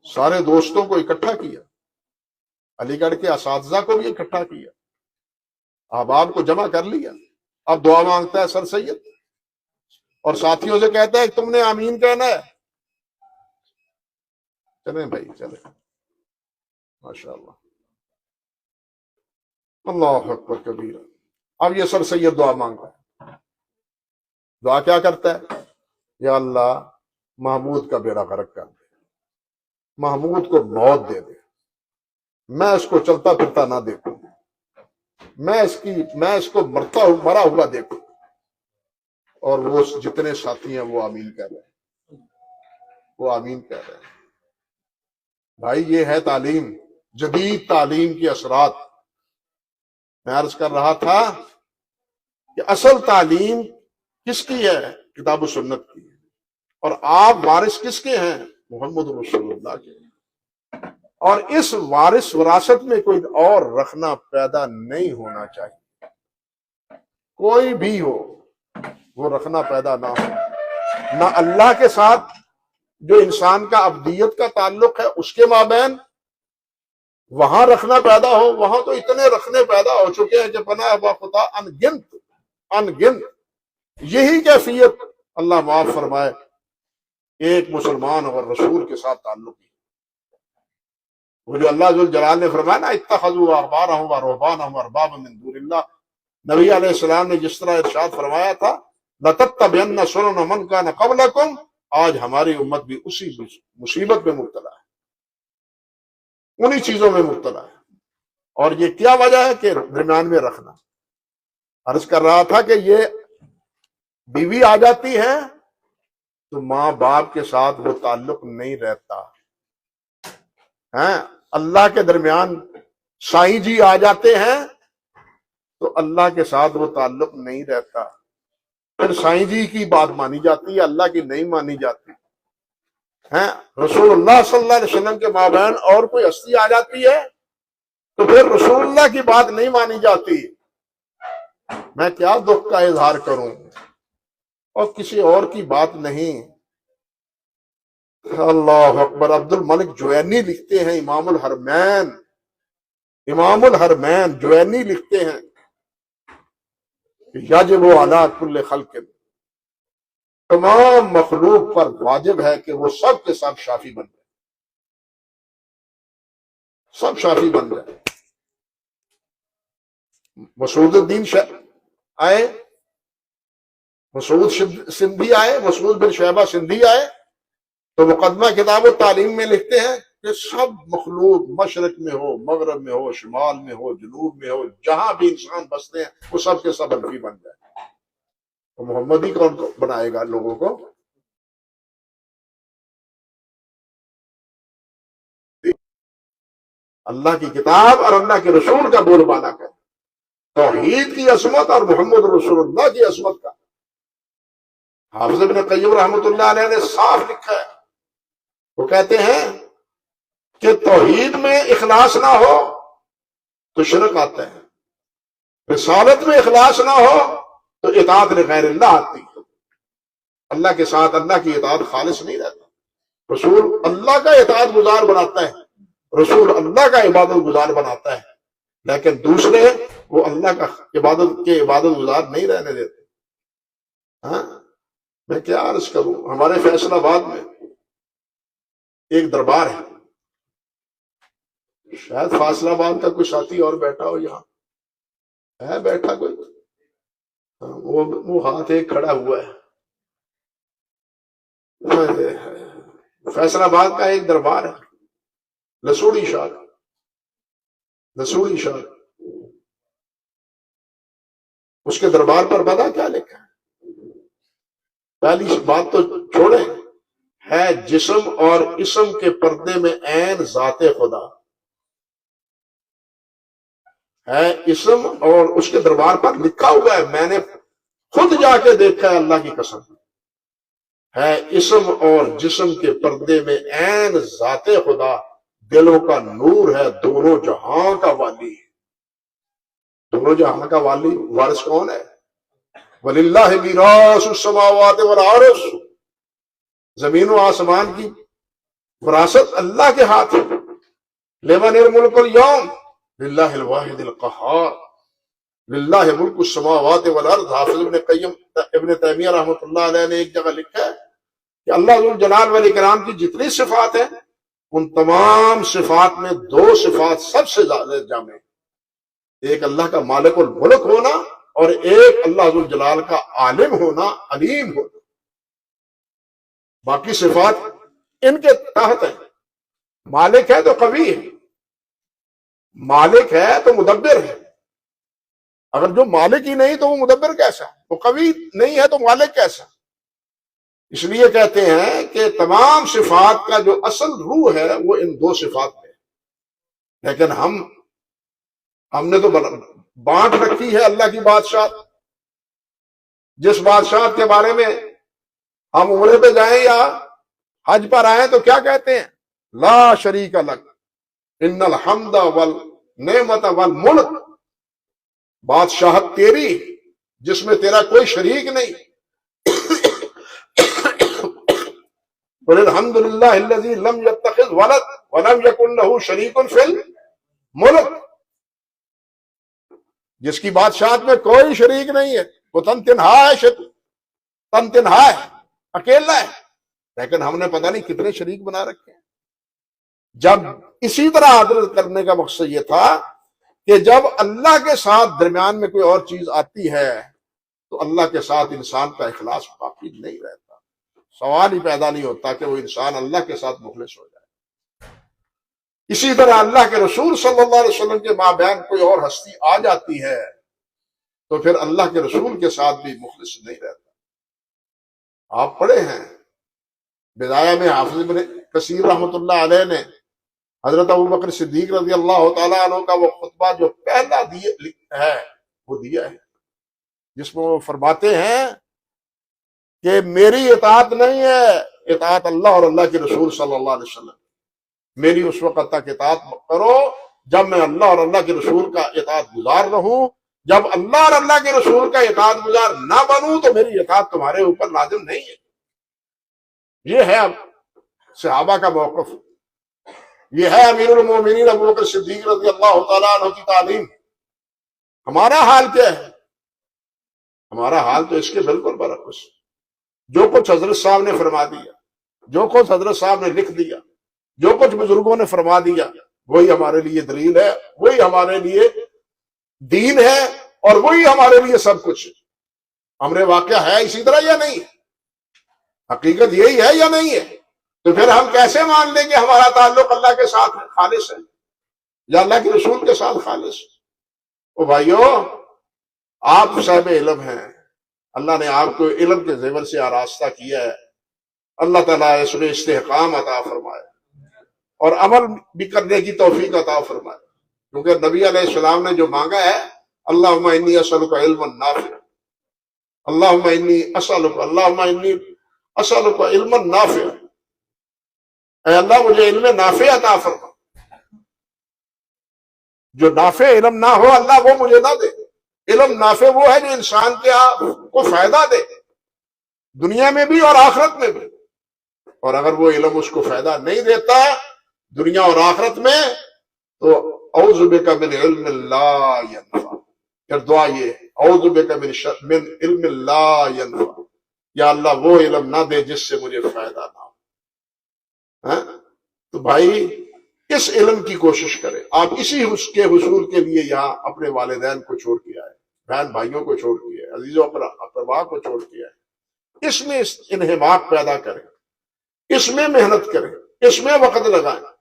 A: سارے دوستوں کو اکٹھا کیا، علی گڑھ کے اساتذہ کو بھی اکٹھا کیا، احباب کو جمع کر لیا. اب دعا مانگتا ہے سر سید اور ساتھیوں سے کہتا ہے کہ تم نے آمین کہنا ہے. چلیں بھائی چلیں، ماشاء اللہ، اللہ اکبر کبیرہ. اب یہ سر سید دعا مانگتا ہے. دعا کیا کرتا ہے؟ یا اللہ محمود کا بیڑا غرق کر دے، محمود کو موت دے دے، میں اس کو چلتا پھرتا نہ دیکھوں، میں اس کو مرا ہوا دیکھوں. اور وہ جتنے ساتھی ہیں وہ آمین کہہ رہے ہیں، وہ آمین کہہ رہے ہیں. بھائی یہ ہے تعلیم، جدید تعلیم کے اثرات. میں عرض کر رہا تھا کہ اصل تعلیم کس کی ہے؟ کتاب و سنت کی ہے، اور آپ وارث کس کے ہیں؟ محمد رسول اللہ کے۔ اور اس وارث وراثت میں کوئی اور رکھنا پیدا نہیں ہونا چاہیے، کوئی بھی ہو وہ رکھنا پیدا نہ ہو، نہ اللہ کے ساتھ جو انسان کا ابدیت کا تعلق ہے اس کے مابین وہاں رکھنا پیدا ہو۔ وہاں تو اتنے رکھنے پیدا ہو چکے ہیں کہ پناہ با خدا ان گنت۔ یہی کیفیت اللہ معاف فرمائے ایک مسلمان اور رسول کے ساتھ تعلق ہے۔ وہ جو اللہ ذو الجلال نے فرمایا نا اتخذوا احبارهم ورهبانهم اربابا من دون اللہ، نبی علیہ السلام نے جس طرح ارشاد فرمایا تھا لَتَتَّبِعَنَّ سُنَنَ مَنْ كَانَ قَبْلَكُمْ، آج ہماری امت بھی اسی مصیبت میں مبتلا ہے، انہی چیزوں میں مبتلا ہے۔ اور یہ کیا وجہ ہے کہ درمیان میں رکھنا۔ عرض کر رہا تھا کہ یہ بیوی آ جاتی ہے تو ماں باپ کے ساتھ وہ تعلق نہیں رہتا ہے، اللہ کے درمیان سائیں جی آ جاتے ہیں تو اللہ کے ساتھ وہ تعلق نہیں رہتا، پھر سائیں جی کی بات مانی جاتی ہے، اللہ کی نہیں مانی جاتی ہے۔ رسول اللہ صلی اللہ علیہ وسلم کے مابین اور کوئی ہستی آ جاتی ہے تو پھر رسول اللہ کی بات نہیں مانی جاتی۔ میں کیا دکھ کا اظہار کروں، اور کسی اور کی بات نہیں۔ اللہ اکبر۔ عبد الملک جوینی لکھتے ہیں، امام الحرمین جوینی لکھتے ہیں یجب علی کل خلق، تمام مخلوق پر واجب ہے کہ وہ سب کے سب شافی بن جائے، سب شافی بن جائے۔ مسعود الدین آئے، مسعود سندھی آئے، مسعود بن شعبہ سندھی آئے تو مقدمہ کتاب التعلیم میں لکھتے ہیں کہ سب مخلوق مشرق میں ہو، مغرب میں ہو، شمال میں ہو، جنوب میں ہو، جہاں بھی انسان بستے ہیں وہ سب کے سب حنفی بن جائے۔ تو محمدی کون بنائے گا لوگوں کو؟ اللہ کی کتاب اور اللہ کے رسول کا بول بالا کر، توحید کی عصمت اور محمد رسول اللہ کی عصمت کا۔ حافظ ابن قیم رحمۃ اللہ علیہ نے صاف لکھا ہے، وہ کہتے ہیں کہ توحید میں اخلاص نہ ہو تو شرک آتا ہے، رسالت میں اخلاص نہ ہو تو اطاعت لغیر اللہ آتی ہے، اللہ کے ساتھ اللہ کی اطاعت خالص نہیں رہتا۔ رسول اللہ کا اطاعت گزار بناتا ہے، رسول اللہ کا عبادت گزار بناتا ہے، لیکن دوسرے وہ اللہ کا عبادت گزار نہیں رہنے دیتے۔ ہاں میں کیا عرض کروں، ہمارے فیصل آباد میں ایک دربار ہے، شاید فاصل آباد کا کوئی ساتھی اور بیٹھا ہو، یہاں ہے بیٹھا کوئی، وہ ہاتھ ایک کھڑا ہوا ہے۔ فیصل آباد کا ایک دربار ہے، لسوڑی شاہ، اس کے دربار پر پتہ کیا لکھا ہے؟ پہلی بات تو چھوڑیں، ہے جسم اور اسم کے پردے میں عین ذات خدا ہے، اسم اور اس کے دربار پر لکھا ہوا ہے، میں نے خود جا کے دیکھا ہے، اللہ کی قسم ہے، اسم اور جسم کے پردے میں عین ذات خدا، دلوں کا نور ہے، دونوں جہاں کا والی ہے۔ دونوں جہاں کا والی وارث کون ہے؟ وَلِلَّهِ مِيرَاثُ السَّمَاوَاتِ وَالْأَرْضِ، زمین و آسمان کی وراثت اللہ کے ہاتھ ہے۔ لِمَنِ الْمُلْكُ الْيَوْمَ لِلَّهِ الْوَاحِدِ الْقَهَّارِ لِلَّهِ مُلْكُ السَّمَاوَاتِ وَالْأَرْضِ۔ حافظ ابن تیمیہ رحمۃ اللہ علیہ نے ایک جگہ لکھا ہے کہ اللہ ذو الجلال والاکرام کی جتنی صفات ہیں ان تمام صفات میں دو صفات سب سے زیادہ جامع، ایک اللہ کا مالک الملک ہونا اور ایک اللہ ذو الجلال کا عالم ہونا، علیم ہونا۔ باقی صفات ان کے تحت ہیں۔ مالک ہے تو قوی ہے، مالک ہے تو مدبر ہے۔ اگر جو مالک ہی نہیں تو وہ مدبر کیسا؟ وہ قوی نہیں ہے تو مالک کیسا؟ اس لیے کہتے ہیں کہ تمام صفات کا جو اصل روح ہے وہ ان دو صفات میں ہے، لیکن ہم نے تو بانٹ رکھی ہے اللہ کی بادشاہ، جس بادشاہ کے بارے میں ہم عمرے پہ جائیں یا حج پر آئیں تو کیا کہتے ہیں؟ لا شریک لک ان الحمد والنعمت والملک، بادشاہت تیری جس میں تیرا کوئی شریک نہیں، قل الحمد للہ الذی لم یتخذ ولد ولم یکن لہ شریک فی الملک، جس کی بادشاہت میں کوئی شریک نہیں ہے، وہ تن تنہا ہے، تن تنہا ہے، اکیلا ہے، لیکن ہم نے پتہ نہیں کتنے شریک بنا رکھے ہیں۔ جب اسی طرح عدل کرنے کا مقصد یہ تھا کہ جب اللہ کے ساتھ درمیان میں کوئی اور چیز آتی ہے تو اللہ کے ساتھ انسان کا اخلاص باقی نہیں رہتا، سوال ہی پیدا نہیں ہوتا کہ وہ انسان اللہ کے ساتھ مخلص ہو جائے۔ اسی طرح اللہ کے رسول صلی اللہ علیہ وسلم کے مابین کوئی اور ہستی آ جاتی ہے تو پھر اللہ کے رسول کے ساتھ بھی مخلص نہیں رہتا۔ آپ پڑھے ہیں بدایہ میں حافظ ابن کثیر رحمۃ اللہ علیہ نے حضرت ابوبکر صدیق رضی اللہ تعالیٰ عنہ کا وہ خطبہ جو پہلا ہے وہ دیا ہے، جس میں وہ فرماتے ہیں کہ میری اطاعت نہیں ہے، اطاعت اللہ اور اللہ کے رسول صلی اللہ علیہ وسلم، میری اس وقت تک اطاعت کرو جب میں اللہ اور اللہ کے رسول کا اطاعت گزار رہوں، جب اللہ اور اللہ کے رسول کا اطاعت گزار نہ بنوں تو میری اطاعت تمہارے اوپر لازم نہیں ہے۔ یہ ہے اب صحابہ کا موقف، یہ ہے امیر المومنین ابوبکر صدیق رضی اللہ تعالیٰ عنہ کی تعلیم۔ ہمارا حال کیا ہے؟ ہمارا حال تو اس کے بالکل برعکس، جو کچھ حضرت صاحب نے فرما دیا، جو کچھ حضرت صاحب نے لکھ دیا، جو کچھ بزرگوں نے فرما دیا، وہی ہمارے لیے دلیل ہے، وہی ہمارے لیے دین ہے، اور وہی ہمارے لیے سب کچھ ہے۔ امر واقعہ ہے اسی طرح یا نہیں؟ حقیقت یہی ہے یا نہیں ہے؟ تو پھر ہم کیسے مان لیں کہ ہمارا تعلق اللہ کے ساتھ خالص ہے یا اللہ کے رسول کے ساتھ خالص ہے؟ او بھائیو، آپ صاحب علم ہیں، اللہ نے آپ کو علم کے زیور سے آراستہ کیا ہے، اللہ تعالیٰ اس میں استحکام عطا فرمائے اور عمل بھی کرنے کی توفیق عطا فرمائے، کیونکہ نبی علیہ السلام نے جو مانگا ہے، اللہم انی اسألک علما نافع، اللہم انی اسألک علما نافع، اے اللہ مجھے علم نافع عطا فرما۔ جو نافع علم نہ ہو اللہ وہ مجھے نہ دے، علم نافع وہ ہے جو انسان کو فائدہ دے، دنیا میں بھی اور آخرت میں بھی، اور اگر وہ علم اس کو فائدہ نہیں دیتا دنیا اور آخرت میں تو اعوذ بک من علم لا ینفع، پھر دعا یہ اعوذ بک من علم لا ینفع، یا اللہ وہ علم نہ دے جس سے مجھے فائدہ نہ ہو۔ تو بھائی اس علم کی کوشش کریں، آپ اسی کے حصول کے لیے یہاں اپنے والدین کو چھوڑ کے آئے، بہن بھائیوں کو چھوڑ کے آئے، عزیزوں اقربا کو چھوڑ کے آئے۔ اس میں انہماک پیدا کریں، اس میں محنت کریں، اس میں وقت لگائیں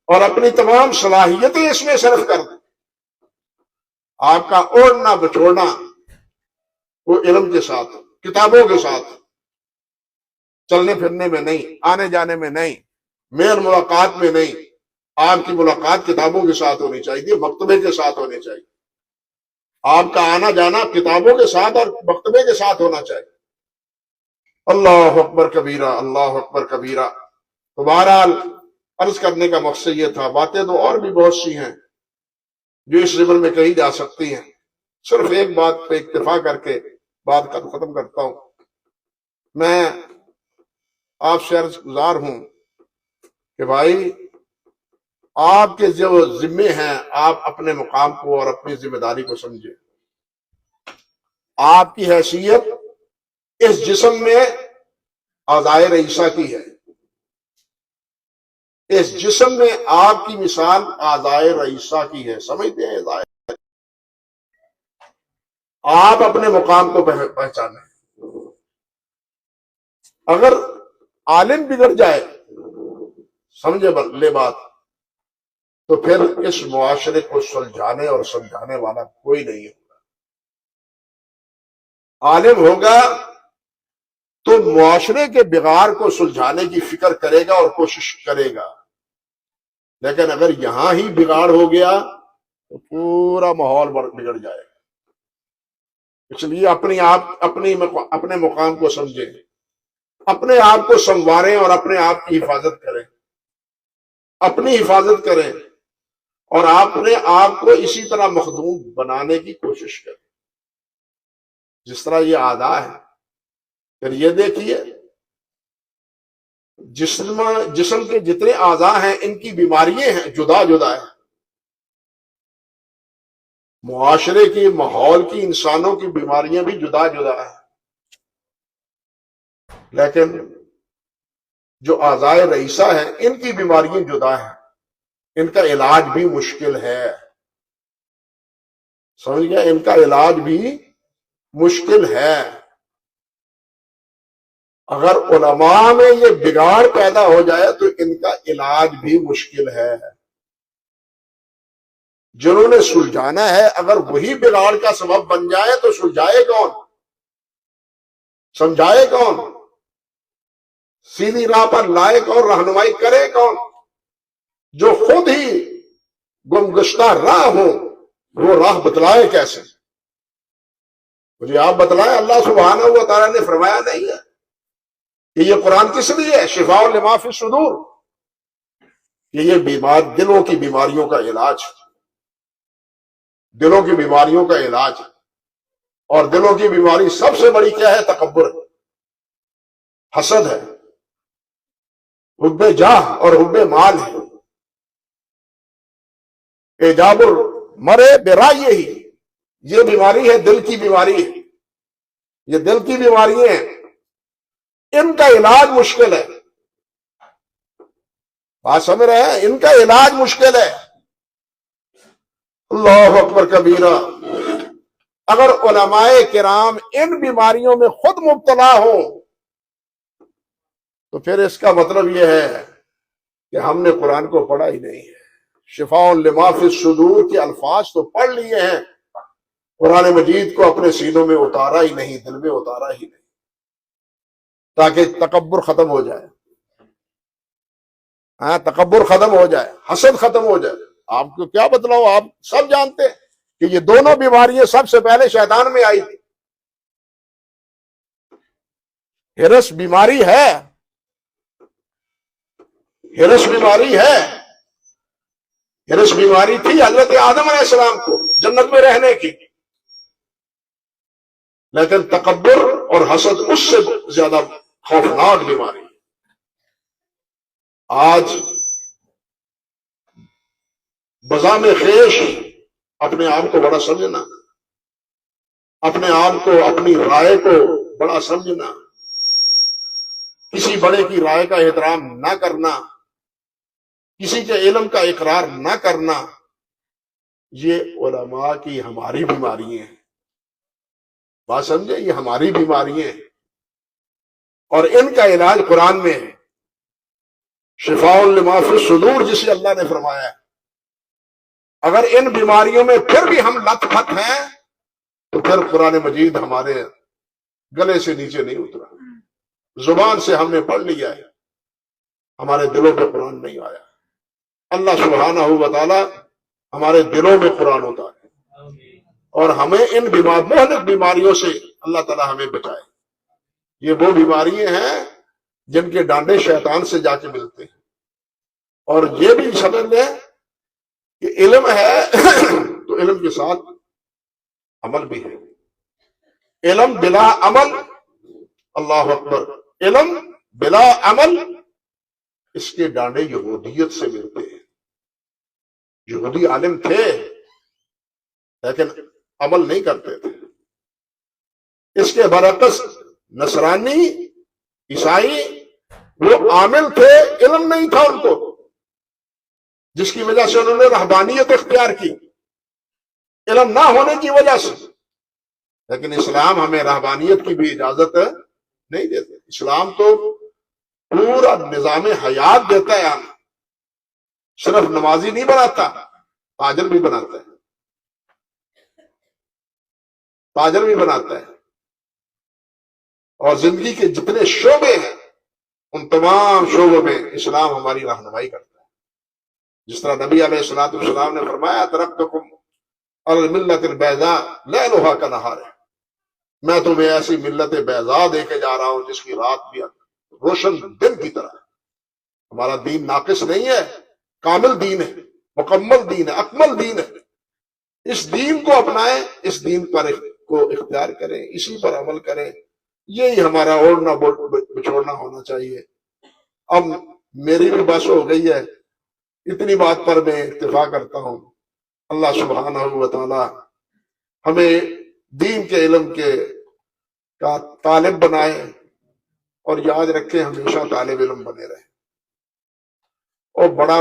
A: اور اپنی تمام صلاحیتیں اس میں صرف کر دیں۔ آپ کا اوڑھنا بچھوڑنا وہ علم کے ساتھ، کتابوں کے ساتھ، چلنے پھرنے میں نہیں، آنے جانے میں نہیں، میل ملاقات میں نہیں، آپ کی ملاقات کتابوں کے ساتھ ہونی چاہیے، مکتبے کے ساتھ ہونی چاہیے، آپ کا آنا جانا کتابوں کے ساتھ اور مکتبے کے ساتھ ہونا چاہیے۔ اللہ اکبر کبیرہ، اللہ اکبر کبیرہ۔ تو بہرحال عرض کرنے کا مقصد یہ تھا، باتیں تو اور بھی بہت سی ہیں جو اس ضمن میں کہی جا سکتی ہیں، صرف ایک بات پہ اکتفا کر کے بات ختم کرتا ہوں۔ میں آپ سے عرض گزار ہوں کہ بھائی آپ کے جو ذمے ہیں آپ اپنے مقام کو اور اپنی ذمہ داری کو سمجھیں۔ آپ کی حیثیت اس جسم میں اعضائے رئیسہ کی ہے، اس جسم میں آپ کی مثال اعضائے رئیسہ کی ہے، سمجھتے ہیں؟ اعضائے، آپ اپنے مقام کو پہچانیں۔ اگر عالم بگڑ جائے، سمجھے لے بات، تو پھر اس معاشرے کو سلجھانے اور سمجھانے والا کوئی نہیں ہوگا۔ عالم ہوگا تو معاشرے کے بگاڑ کو سلجھانے کی فکر کرے گا اور کوشش کرے گا، لیکن اگر یہاں ہی بگاڑ ہو گیا تو پورا ماحول بگڑ جائے گا۔ اس لیے اپنے مقام کو سمجھیں، اپنے آپ کو سنواریں اور اپنے آپ کی حفاظت کریں، اپنی حفاظت کریں اور اپنے آپ کو اسی طرح مخدوم بنانے کی کوشش کریں جس طرح یہ اعضاء ہے۔ پھر یہ دیکھیے جسم کے جتنے اعضاء ہیں ان کی بیماریاں ہیں، جدا جدا ہیں، معاشرے کی، ماحول کی، انسانوں کی بیماریاں بھی جدا جدا ہیں، لیکن جو اعضاء رئیسہ ہیں ان کی بیماریاں جدا ہیں، ان کا علاج بھی مشکل ہے، سمجھ گئے؟ ان کا علاج بھی مشکل ہے۔ اگر علماء میں یہ بگاڑ پیدا ہو جائے تو ان کا علاج بھی مشکل ہے۔ جنہوں نے سلجھانا ہے اگر وہی بگاڑ کا سبب بن جائے تو سلجھائے کون؟ سمجھائے کون؟ سیدھی راہ پر لائے کون؟ رہنمائی کرے کون؟ جو خود ہی گمگشتہ راہ ہو وہ راہ بتلائے کیسے؟ مجھے آپ بتلائیں۔ اللہ سبحانہ و تعالیٰ نے فرمایا نہیں ہے کہ یہ قرآن کس لیے ہے؟ شفاء لما فی الصدور، کہ یہ دلوں کی بیماریوں کا علاج، دلوں کی بیماریوں کا علاج۔ اور دلوں کی بیماری سب سے بڑی کیا ہے؟ تکبر، حسد ہے، حب جاہ اور حب مال ہے، اعجاب المرء برأیہ ہی، یہ بیماری ہے، دل کی بیماری ہے، یہ دل کی بیماریاں ہیں، ان کا علاج مشکل ہے۔ بات سمجھ رہے ہیں؟ ان کا علاج مشکل ہے۔ اللہ اکبر کبیرہ۔ اگر علماء کرام ان بیماریوں میں خود مبتلا ہوں تو پھر اس کا مطلب یہ ہے کہ ہم نے قرآن کو پڑھا ہی نہیں ہے۔ شفاء لما فی الصدور کے الفاظ تو پڑھ لیے ہیں، قرآن مجید کو اپنے سینوں میں اتارا ہی نہیں، دل میں اتارا ہی نہیں، تاکہ تکبر ختم ہو جائے، تکبر ختم ہو جائے، حسد ختم ہو جائے۔ آپ کو کیا بتلاؤ، آپ سب جانتے ہیں کہ یہ دونوں بیماریاں سب سے پہلے شیطان میں آئی تھی۔ ہرس بیماری ہے، ہرس بیماری ہے، ہرس بیماری تھی حضرت آدم علیہ السلام کو جنت میں رہنے کی، لیکن تکبر اور حسد اس سے زیادہ خوفناک بیماری ہے۔ آج بزام خیش اپنے آپ کو بڑا سمجھنا، اپنے آپ کو، اپنی رائے کو بڑا سمجھنا، کسی بڑے کی رائے کا احترام نہ کرنا، کسی کے علم کا اقرار نہ کرنا، یہ علماء کی ہماری بیماریاں ہیں۔ بات سمجھے؟ یہ ہماری بیماریاں ہیں اور ان کا علاج قرآن میں ہے۔ شفاء لما فی الصدور جسے اللہ نے فرمایا ہے۔ اگر ان بیماریوں میں پھر بھی ہم لت پت ہیں تو پھر قرآن مجید ہمارے گلے سے نیچے نہیں اترا، زبان سے ہم نے پڑھ لیا ہے، ہمارے دلوں پہ قرآن نہیں آیا۔ اللہ سبحانہ و تعالی ہمارے دلوں میں قرآن ہوتا ہے اور ہمیں ان مہلک بیماریوں سے اللہ تعالی ہمیں بچائے۔ یہ وہ بیماریاں ہیں جن کے ڈانڈے شیطان سے جا کے ملتے ہیں۔ اور یہ بھی سمجھ لیں کہ علم ہے تو علم کے ساتھ عمل بھی ہے۔ علم بلا عمل، اللہ اکبر، علم بلا عمل، اس کے ڈانڈے یہودیت سے ملتے ہیں۔ یہودی عالم تھے لیکن عمل نہیں کرتے تھے۔ اس کے برعکس نصرانی، عیسائی، وہ عامل تھے، علم نہیں تھا ان کو، جس کی وجہ سے انہوں نے رہبانیت اختیار کی، علم نہ ہونے کی وجہ سے۔ لیکن اسلام ہمیں رہبانیت کی بھی اجازت نہیں دیتے۔ اسلام تو پورا نظام حیات دیتا ہے، ہمیں صرف نمازی نہیں بناتا، تاجر بھی بناتا ہے، تاجر بھی بناتا ہے، اور زندگی کے جتنے شعبے ہیں ان تمام شعبوں میں اسلام ہماری رہنمائی کرتا ہے۔ جس طرح نبی علیہ الصلوۃ والسلام نے فرمایا ترکتکم علی الملۃ البیضاء لیلھا کنہارہ، میں تمہیں ایسی ملت بیضاء دے کے جا رہا ہوں جس کی رات بھی روشن دن کی طرح ہے۔ ہمارا دین ناقص نہیں ہے، کامل دین ہے، مکمل دین ہے، اکمل دین ہے۔ اس دین کو اپنائیں، اس دین پر کو اختیار کریں، اسی پر عمل کریں، یہی ہمارا اوڑھنا بچھوڑنا ہونا چاہیے۔ اب میری بھی بس ہو گئی ہے، اتنی بات پر میں اکتفا کرتا ہوں۔ اللہ سبحانہ و تعالی ہمیں دین کے علم کے کا طالب بنائے، اور یاد رکھیں ہمیشہ طالب علم بنے رہے۔ اور بڑا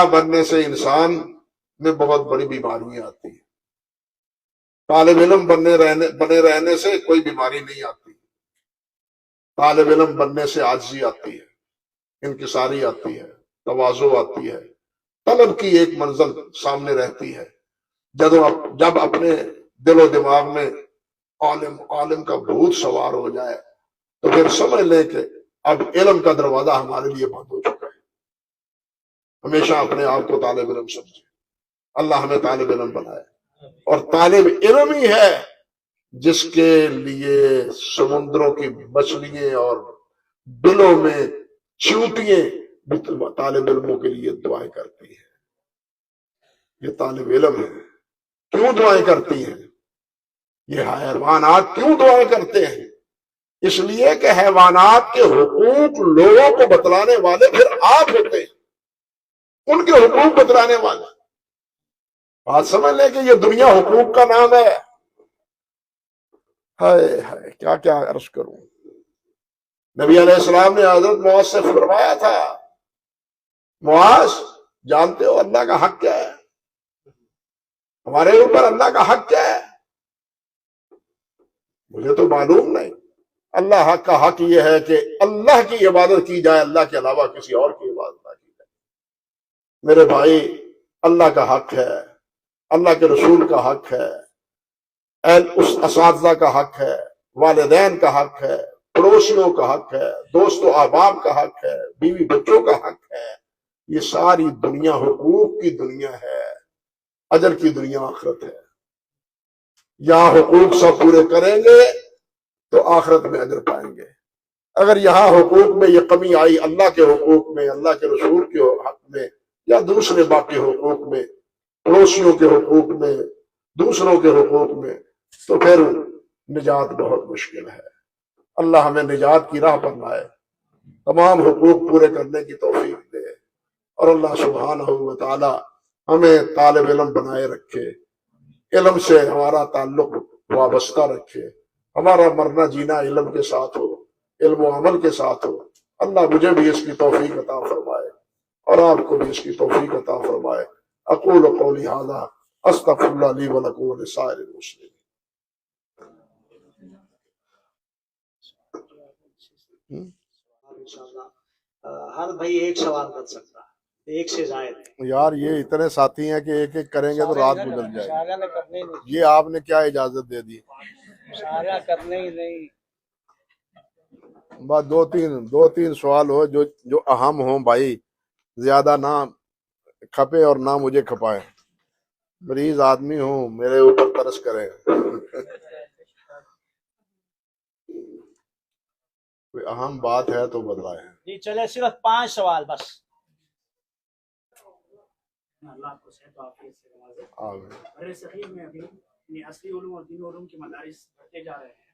A: بننے سے انسان میں بہت بڑی بیماریاں آتی ہیں۔ طالب علم بنے رہنے سے کوئی بیماری نہیں آتی۔ طالب علم بننے سے عاجزی آتی ہے، انکساری آتی ہے، تواضع آتی ہے، طلب کی ایک منزل سامنے رہتی ہے۔ جب اپنے دل و دماغ میں عالم کا بھوت سوار ہو جائے تو پھر سمجھ لیں کہ اب علم کا دروازہ ہمارے لیے بند ہو چکا ہے۔ ہمیشہ اپنے آپ کو طالب علم سمجھیں۔ اللہ ہمیں طالب علم بنائے، اور طالب علم ہی ہے جس کے لیے سمندروں کی مچھلیاں اور بلوں میں چیونٹیاں طالب علموں کے لیے دعائیں کرتی ہیں۔ یہ طالب علم ہے۔ کیوں دعائیں کرتی ہیں؟ یہ حیوانات کیوں دعائیں کرتے ہیں؟ اس لیے کہ حیوانات کے حقوق لوگوں کو بتلانے والے پھر آپ ہوتے ہیں، ان کے حقوق بتلانے والے۔ بات سمجھ لیں کہ یہ دنیا حقوق کا نام ہے۔ ہائے ہائے کیا کیا عرض کروں۔ نبی علیہ السلام نے حضرت معاذ سے فرمایا تھا، معاذ جانتے ہو اللہ کا حق کیا ہے؟ ہمارے اوپر اللہ کا حق کیا ہے؟ مجھے تو معلوم نہیں۔ اللہ کا حق یہ ہے کہ اللہ کی عبادت کی جائے، اللہ کے علاوہ کسی اور کی عبادت نہ کی جائے۔ میرے بھائی، اللہ کا حق ہے، اللہ کے رسول کا حق ہے، اس اساتذہ کا حق ہے، والدین کا حق ہے، پڑوسیوں کا حق ہے، دوست و احباب کا حق ہے، بیوی بچوں کا حق ہے۔ یہ ساری دنیا حقوق کی دنیا ہے، اجر کی دنیا آخرت ہے۔ یہاں حقوق سب پورے کریں گے تو آخرت میں اجر پائیں گے۔ اگر یہاں حقوق میں یہ کمی آئی، اللہ کے حقوق میں، اللہ کے رسول کے حق میں، یا دوسرے باقی حقوق میں، پڑوسیوں کے حقوق میں، دوسروں کے حقوق میں، تو پھر نجات بہت مشکل ہے۔ اللہ ہمیں نجات کی راہ پر لائے، تمام حقوق پورے کرنے کی توفیق دے، اور اللہ سبحانہ و تعالی ہمیں طالب علم بنائے رکھے، علم سے ہمارا تعلق وابستہ رکھے، ہمارا مرنا جینا علم کے ساتھ ہو، علم و عمل کے ساتھ ہو۔ اللہ مجھے بھی اس کی توفیق عطا فرمائے، اور آپ کو بھی اس کی توفیق عطا فرمائے۔ اقول قولی ھذا استغفر اللہ لی ولکم ولسائر المسلمین۔
B: ہر بھائی ایک سوال کر سکتا ہے، ایک سے زائد ہے۔
A: یار یہ اتنے ساتھی ہیں کہ ایک ایک کریں گے تو رات گزر جائے گی۔ یہ آپ نے کیا اجازت دے دی؟
B: سارا کرنے ہی نہیں،
A: بس دو تین سوال ہو جو اہم ہوں بھائی، زیادہ نہ کھپے اور نہ مجھے کھپائے۔ مریض آدمی ہوں، میرے اوپر ترس کریں۔ کوئی اہم بات ہے تو بتائیں۔
B: جی چلے، صرف 5 سوال بس۔ اللہ کو صحت و عافیت سے نوازے۔
A: آمین۔
B: برے صغیر میں ابھی اصلی علوم اور دینی علوم کے مدارس بڑھتے جا رہے ہیں،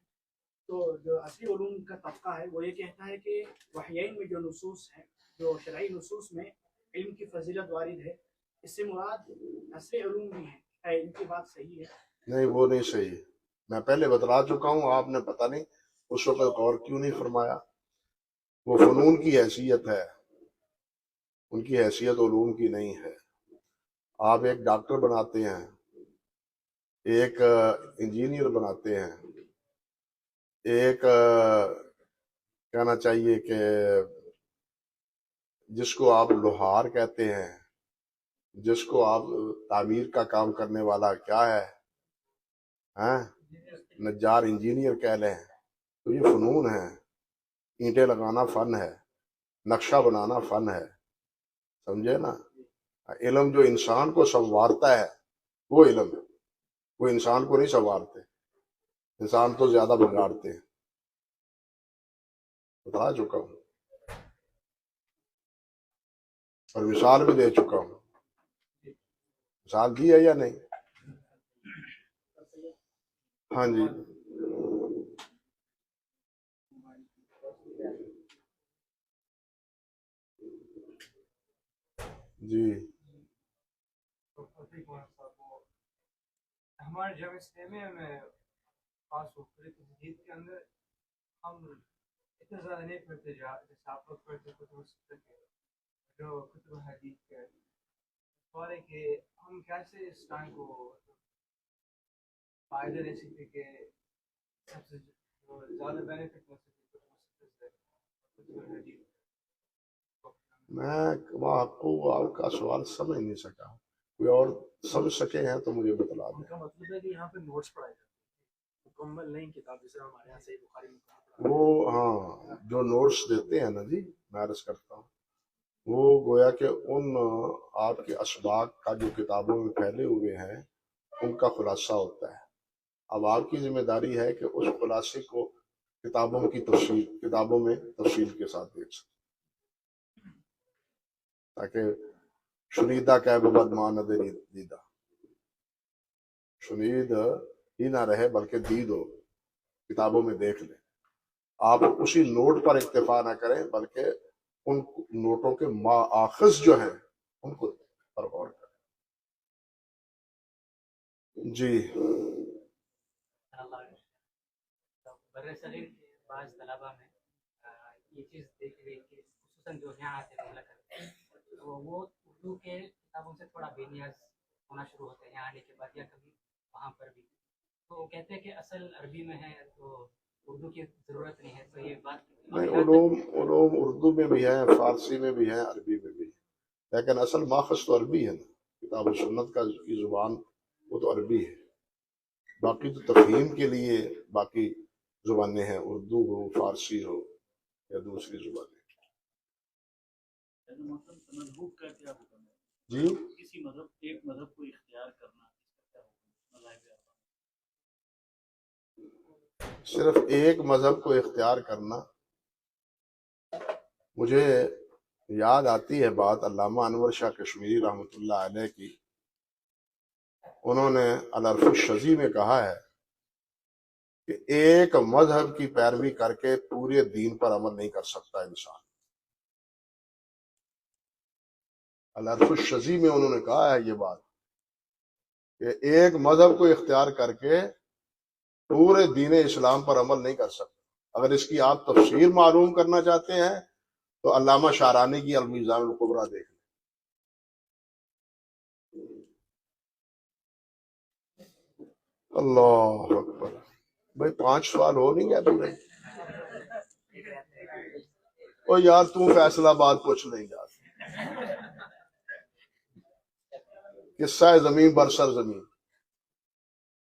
B: تو جو اصلی علوم کا طبقہ ہے وہ یہ کہتا ہے کہ وحیین میں جو نصوص ہیں، جو شرعی نصوص میں علم کی فضیلت وارد ہے، اس سے مراد اصلی علوم بھی ہیں۔ ان کی بات صحیح ہے؟
A: نہیں، وہ نہیں صحیح۔ میں پہلے بتلا چکا ہوں، آپ نے پتہ نہیں اس وقت غور کیوں نہیں فرمایا۔ وہ فنون کی حیثیت ہے، ان کی حیثیت علوم کی نہیں ہے۔ آپ ایک ڈاکٹر بناتے ہیں، ایک انجینئر بناتے ہیں، ایک کہنا چاہیے کہ جس کو آپ لوہار کہتے ہیں، جس کو آپ تعمیر کا کام کرنے والا کیا ہے، نجار، انجینئر کہہ لیں، تو یہ فنون ہے۔ اینٹیں لگانا فن ہے، نقشہ بنانا فن ہے، سمجھے نا؟ علم جو انسان کو سنوارتا ہے وہ علم ہے، وہ انسان کو نہیں سنوارتے، انسان تو زیادہ بگاڑتے ہیں، بتا چکا ہوں اور مثال بھی دے چکا ہوں. مثال دی ہے یا نہیں؟ ہاں جی جی.
C: ہمارے جب اسلامیہ میں خاص مختلف تجدید کے اندر ہم اتنا زیادہ نہیں پڑھتے جیسے آپ لوگ پڑھتے کتب ستہ کے جو کتب حدیث کے سوال ہے کہ ہم کیسے اس ٹائم کو فائدہ لے سکتے کہ سب سے زیادہ بینیفٹ مل سکے کتب ستہ سے کتب حدیث.
A: میں آپ کو آپ کا سوال سمجھ نہیں سکا، کوئی اور سمجھ سکے ہیں تو مجھے بتلا
B: ان
A: دیں.
B: کا مطلب ہے کہ یہاں پہ نوٹس پڑھائے جاتے ہیں، مکمل نہیں کتاب، جیسے ہمارے یہاں صحیح بخاری میں
A: وہ ہاں جو نوٹس دیتے ہیں نا جی، میں عرض کرتا ہوں وہ گویا کہ ان آپ کے اسباق کا جو کتابوں میں پھیلے ہوئے ہیں ان کا خلاصہ ہوتا ہے. اب آپ کی ذمہ داری ہے کہ اس خلاصے کو کتابوں کی تفصیل، کتابوں میں تفصیل کے ساتھ دیکھ سکیں، تاکہ شنیدہ کہ ببد ماں نہ دیدہ، شنید ہی نہ رہے بلکہ دید ہو، کتابوں میں دیکھ لیں. آپ اسی نوٹ پر اکتفا نہ کریں بلکہ ان نوٹوں کے ماخذ جو ہیں ان کو پر غور کریں. جی
D: برِ صغیر کے بعض طلبا میں یہ چیز دیکھ رہی کہ خصوصاً جو یہاں آتے ہیں مملکت وہ اردو کے کتابوں سے تھوڑا بے نیاز ہونا شروع ہوتے ہیں یہاں آنے کے بعد یا کبھی وہاں پر بھی. تو وہ کہتے ہیں کہ اصل عربی میں ہے تو اردو کی ضرورت نہیں ہے. تو یہ بات
A: نہیں، علوم اردو میں بھی ہیں، فارسی میں بھی ہیں، عربی میں بھی ہیں، لیکن اصل ماخذ تو عربی ہے نا. کتاب و سنت کی زبان وہ تو عربی ہے، باقی تو تفہیم کے لیے باقی زبانیں ہیں، اردو ہو، فارسی ہو یا دوسری زبانیں.
B: مذہب کا کیا حکم ہے؟
A: جی
B: کسی مذہب، ایک مذہب کو اختیار کرنا اس کا کیا حکم ہے؟
A: صرف ایک مذہب کو اختیار کرنا، مجھے یاد آتی ہے بات علامہ انور شاہ کشمیری رحمۃ اللہ علیہ کی. انہوں نے العرف الشذی میں کہا ہے کہ ایک مذہب کی پیروی کر کے پورے دین پر عمل نہیں کر سکتا انسان. العرف الشذی میں انہوں نے کہا ہے یہ بات کہ ایک مذہب کو اختیار کر کے پورے دین اسلام پر عمل نہیں کر سکتا. اگر اس کی آپ تفسیر معلوم کرنا چاہتے ہیں تو علامہ شارانی کی المیزان الکبریٰ دیکھ لیں. اللہ اکبر. بھائی 5 سوال ہو نہیں گیا تم نے؟ او یار تم فیصلہ آباد پوچھ نہیں جا. قصہ زمین برسر زمین